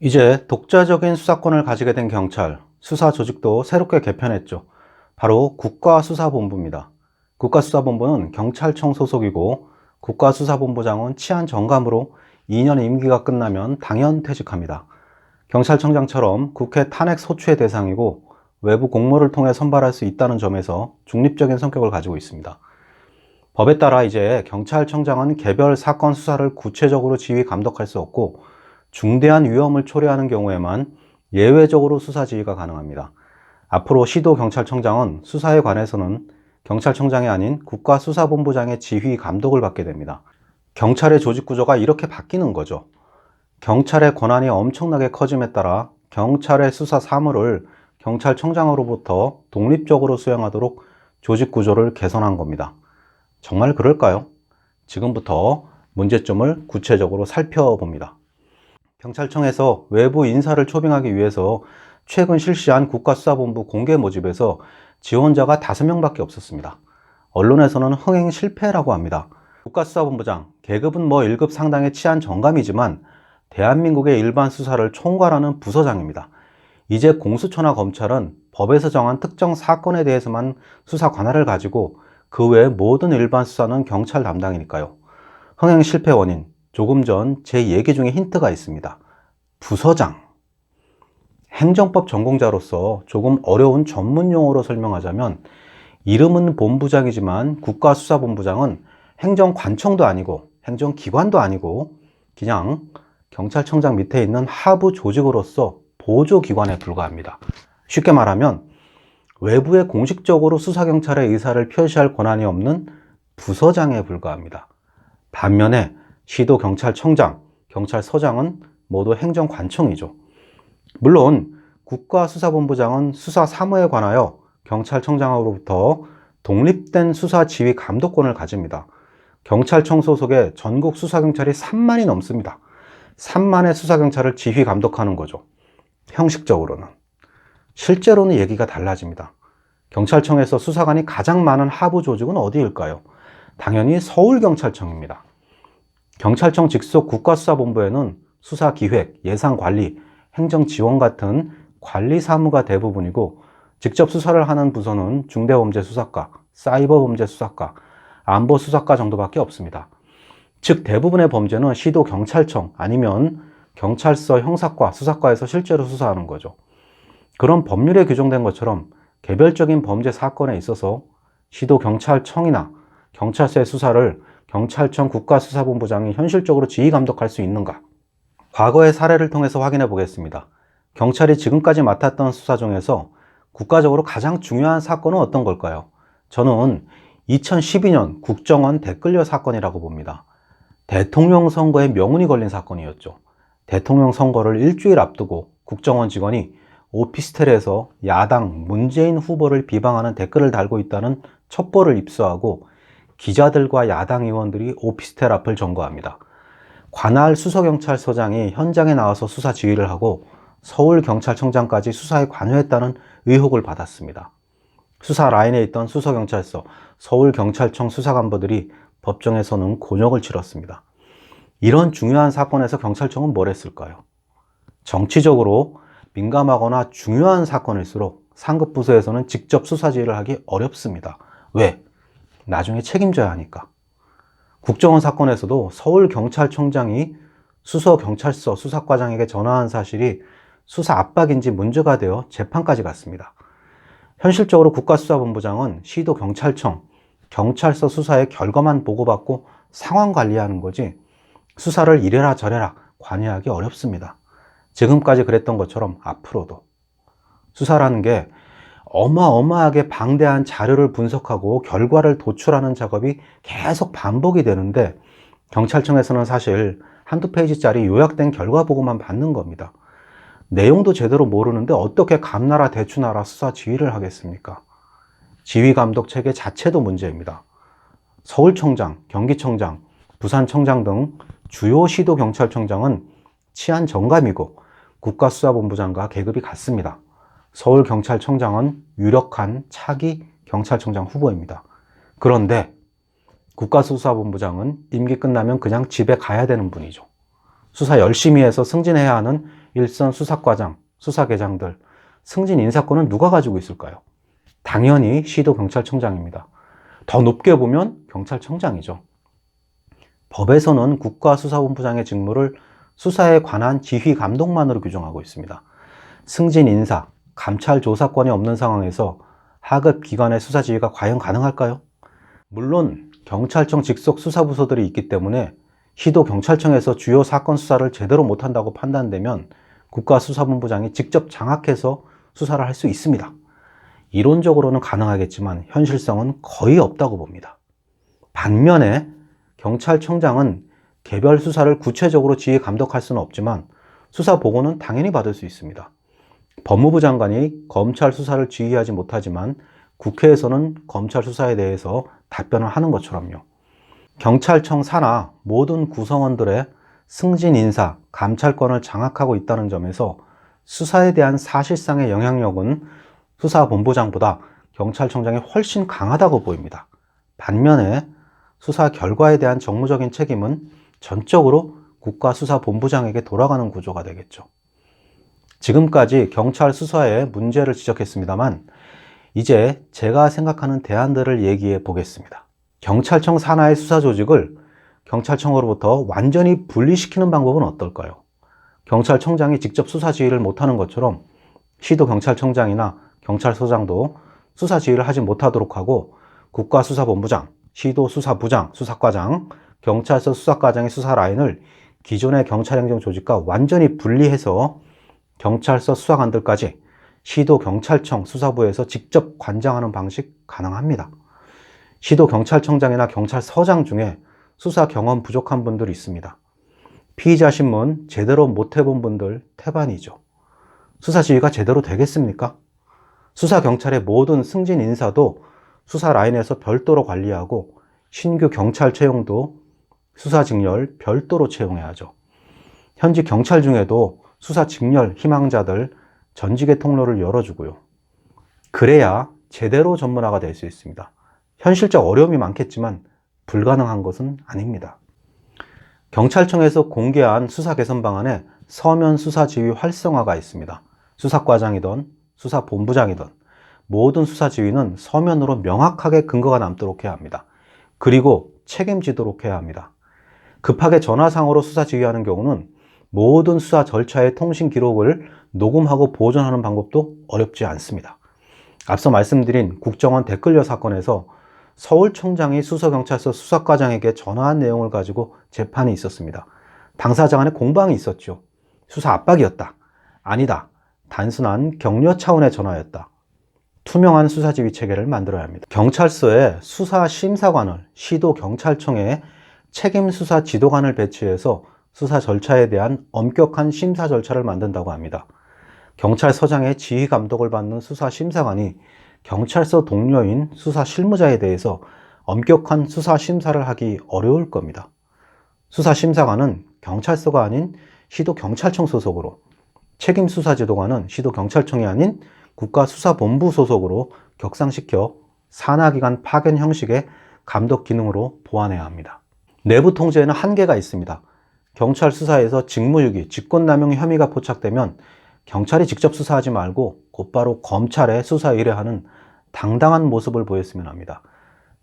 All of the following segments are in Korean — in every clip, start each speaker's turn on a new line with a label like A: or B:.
A: 이제 독자적인 수사권을 가지게 된 경찰, 수사 조직도 새롭게 개편했죠. 바로 국가수사본부입니다. 국가수사본부는 경찰청 소속이고 국가수사본부장은 치안 정감으로 2년 임기가 끝나면 당연 퇴직합니다. 경찰청장처럼 국회 탄핵 소추의 대상이고 외부 공모를 통해 선발할 수 있다는 점에서 중립적인 성격을 가지고 있습니다. 법에 따라 이제 경찰청장은 개별 사건 수사를 구체적으로 지휘 감독할 수 없고 중대한 위험을 초래하는 경우에만 예외적으로 수사 지휘가 가능합니다. 앞으로 시도경찰청장은 수사에 관해서는 경찰청장이 아닌 국가수사본부장의 지휘 감독을 받게 됩니다. 경찰의 조직 구조가 이렇게 바뀌는 거죠. 경찰의 권한이 엄청나게 커짐에 따라 경찰의 수사 사무를 경찰청장으로부터 독립적으로 수행하도록 조직 구조를 개선한 겁니다. 정말 그럴까요? 지금부터 문제점을 구체적으로 살펴봅니다. 경찰청에서 외부 인사를 초빙하기 위해서 최근 실시한 국가수사본부 공개 모집에서 지원자가 5명밖에 없었습니다. 언론에서는 흥행 실패라고 합니다. 국가수사본부장, 계급은 1급 상당의 치안 정감이지만 대한민국의 일반 수사를 총괄하는 부서장입니다. 이제 공수처나 검찰은 법에서 정한 특정 사건에 대해서만 수사 관할을 가지고 그 외 모든 일반 수사는 경찰 담당이니까요. 흥행 실패 원인, 조금 전 제 얘기 중에 힌트가 있습니다. 부서장. 행정법 전공자로서 조금 어려운 전문 용어로 설명하자면 이름은 본부장이지만 국가수사본부장은 행정관청도 아니고 행정기관도 아니고 그냥 경찰청장 밑에 있는 하부 조직으로서 보조기관에 불과합니다. 쉽게 말하면 외부에 공식적으로 수사경찰의 의사를 표시할 권한이 없는 부서장에 불과합니다. 반면에 시도경찰청장, 경찰서장은 모두 행정관청이죠. 물론 국가수사본부장은 수사 사무에 관하여 경찰청장으로부터 독립된 수사 지휘 감독권을 가집니다. 경찰청 소속의 전국 수사경찰이 3만이 넘습니다. 3만의 수사경찰을 지휘 감독하는 거죠. 형식적으로는. 실제로는 얘기가 달라집니다. 경찰청에서 수사관이 가장 많은 하부 조직은 어디일까요? 당연히 서울경찰청입니다. 경찰청 직속 국가수사본부에는 수사기획, 예산관리, 행정지원 같은 관리 사무가 대부분이고 직접 수사를 하는 부서는 중대범죄수사과, 사이버범죄수사과, 안보수사과 정도밖에 없습니다. 즉 대부분의 범죄는 시도경찰청 아니면 경찰서 형사과, 수사과에서 실제로 수사하는 거죠. 그런 법률에 규정된 것처럼 개별적인 범죄 사건에 있어서 시도경찰청이나 경찰서의 수사를 경찰청 국가수사본부장이 현실적으로 지휘 감독할 수 있는가? 과거의 사례를 통해서 확인해 보겠습니다. 경찰이 지금까지 맡았던 수사 중에서 국가적으로 가장 중요한 사건은 어떤 걸까요? 저는 2012년 국정원 댓글녀 사건이라고 봅니다. 대통령 선거에 명운이 걸린 사건이었죠. 대통령 선거를 일주일 앞두고 국정원 직원이 오피스텔에서 야당 문재인 후보를 비방하는 댓글을 달고 있다는 첩보를 입수하고 기자들과 야당 의원들이 오피스텔 앞을 점거합니다. 관할 수서경찰서장이 현장에 나와서 수사 지휘를 하고 서울경찰청장까지 수사에 관여했다는 의혹을 받았습니다. 수사 라인에 있던 수서경찰서, 서울경찰청 수사관보들이 법정에서는 곤욕을 치렀습니다. 이런 중요한 사건에서 경찰청은 뭘 했을까요? 정치적으로 민감하거나 중요한 사건일수록 상급 부서에서는 직접 수사 지휘를 하기 어렵습니다. 왜? 나중에 책임져야 하니까. 국정원 사건에서도 서울경찰청장이 수서경찰서 수사과장에게 전화한 사실이 수사 압박인지 문제가 되어 재판까지 갔습니다. 현실적으로 국가수사본부장은 시도경찰청, 경찰서 수사의 결과만 보고받고 상황 관리하는 거지 수사를 이래라 저래라 관여하기 어렵습니다. 지금까지 그랬던 것처럼 앞으로도. 수사라는 게 어마어마하게 방대한 자료를 분석하고 결과를 도출하는 작업이 계속 반복이 되는데 경찰청에서는 사실 한두 페이지짜리 요약된 결과 보고만 받는 겁니다. 내용도 제대로 모르는데 어떻게 감나라 대추나라 수사 지휘를 하겠습니까? 지휘감독 체계 자체도 문제입니다. 서울청장, 경기청장, 부산청장 등 주요 시도경찰청장은 치안 정감이고 국가수사본부장과 계급이 같습니다. 서울경찰청장은 유력한 차기 경찰청장 후보입니다. 그런데 국가수사본부장은 임기 끝나면 그냥 집에 가야 되는 분이죠. 수사 열심히 해서 승진해야 하는 일선 수사과장, 수사계장들, 승진 인사권은 누가 가지고 있을까요? 당연히 시도경찰청장입니다. 더 높게 보면 경찰청장이죠. 법에서는 국가수사본부장의 직무를 수사에 관한 지휘 감독만으로 규정하고 있습니다. 승진 인사, 감찰 조사권이 없는 상황에서 하급 기관의 수사 지휘가 과연 가능할까요? 물론 경찰청 직속 수사부서들이 있기 때문에 시도경찰청에서 주요 사건 수사를 제대로 못한다고 판단되면 국가수사본부장이 직접 장악해서 수사를 할 수 있습니다. 이론적으로는 가능하겠지만 현실성은 거의 없다고 봅니다. 반면에 경찰청장은 개별 수사를 구체적으로 지휘 감독할 수는 없지만 수사 보고는 당연히 받을 수 있습니다. 법무부 장관이 검찰 수사를 지휘하지 못하지만 국회에서는 검찰 수사에 대해서 답변을 하는 것처럼요. 경찰청 산하 모든 구성원들의 승진 인사, 감찰권을 장악하고 있다는 점에서 수사에 대한 사실상의 영향력은 수사본부장보다 경찰청장이 훨씬 강하다고 보입니다. 반면에 수사 결과에 대한 정무적인 책임은 전적으로 국가수사본부장에게 돌아가는 구조가 되겠죠. 지금까지 경찰 수사에 문제를 지적했습니다만 이제 제가 생각하는 대안들을 얘기해 보겠습니다. 경찰청 산하의 수사 조직을 경찰청으로부터 완전히 분리시키는 방법은 어떨까요? 경찰청장이 직접 수사 지휘를 못하는 것처럼 시도경찰청장이나 경찰서장도 수사 지휘를 하지 못하도록 하고 국가수사본부장, 시도수사부장, 수사과장, 경찰서 수사과장의 수사 라인을 기존의 경찰행정 조직과 완전히 분리해서 경찰서 수사관들까지 시도경찰청 수사부에서 직접 관장하는 방식 가능합니다. 시도경찰청장이나 경찰서장 중에 수사 경험 부족한 분들이 있습니다. 피의자 신문 제대로 못 해본 분들 태반이죠. 수사 지휘가 제대로 되겠습니까? 수사경찰의 모든 승진 인사도 수사 라인에서 별도로 관리하고 신규 경찰 채용도 수사 직렬 별도로 채용해야 하죠. 현직 경찰 중에도 수사 직렬 희망자들 전직의 통로를 열어주고요. 그래야 제대로 전문화가 될 수 있습니다. 현실적 어려움이 많겠지만 불가능한 것은 아닙니다. 경찰청에서 공개한 수사 개선 방안에 서면 수사 지휘 활성화가 있습니다. 수사과장이든 수사본부장이든 모든 수사 지휘는 서면으로 명확하게 근거가 남도록 해야 합니다. 그리고 책임지도록 해야 합니다. 급하게 전화상으로 수사 지휘하는 경우는 모든 수사 절차의 통신 기록을 녹음하고 보존하는 방법도 어렵지 않습니다. 앞서 말씀드린 국정원 댓글녀 사건에서 서울청장이 수서경찰서 수사과장에게 전화한 내용을 가지고 재판이 있었습니다. 당사자 간에 공방이 있었죠. 수사 압박이었다. 아니다. 단순한 격려 차원의 전화였다. 투명한 수사지휘 체계를 만들어야 합니다. 경찰서에 수사심사관을 시도경찰청에 책임수사 지도관을 배치해서 수사 절차에 대한 엄격한 심사 절차를 만든다고 합니다. 경찰서장의 지휘 감독을 받는 수사심사관이 경찰서 동료인 수사실무자에 대해서 엄격한 수사심사를 하기 어려울 겁니다. 수사심사관은 경찰서가 아닌 시도경찰청 소속으로, 책임수사지도관은 시도경찰청이 아닌 국가수사본부 소속으로 격상시켜 산하기관 파견 형식의 감독 기능으로 보완해야 합니다. 내부 통제에는 한계가 있습니다. 경찰 수사에서 직무유기, 직권남용 혐의가 포착되면 경찰이 직접 수사하지 말고 곧바로 검찰에 수사 의뢰하는 당당한 모습을 보였으면 합니다.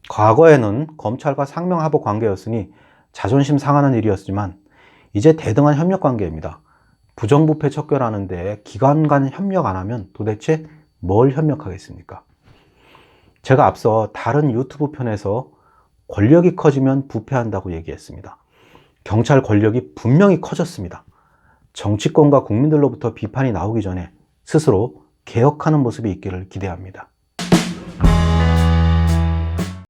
A: 과거에는 검찰과 상명하복 관계였으니 자존심 상하는 일이었지만 이제 대등한 협력 관계입니다. 부정부패 척결하는 데 기관 간 협력 안 하면 도대체 뭘 협력하겠습니까? 제가 앞서 다른 유튜브 편에서 권력이 커지면 부패한다고 얘기했습니다. 경찰 권력이 분명히 커졌습니다. 정치권과 국민들로부터 비판이 나오기 전에 스스로 개혁하는 모습이 있기를 기대합니다.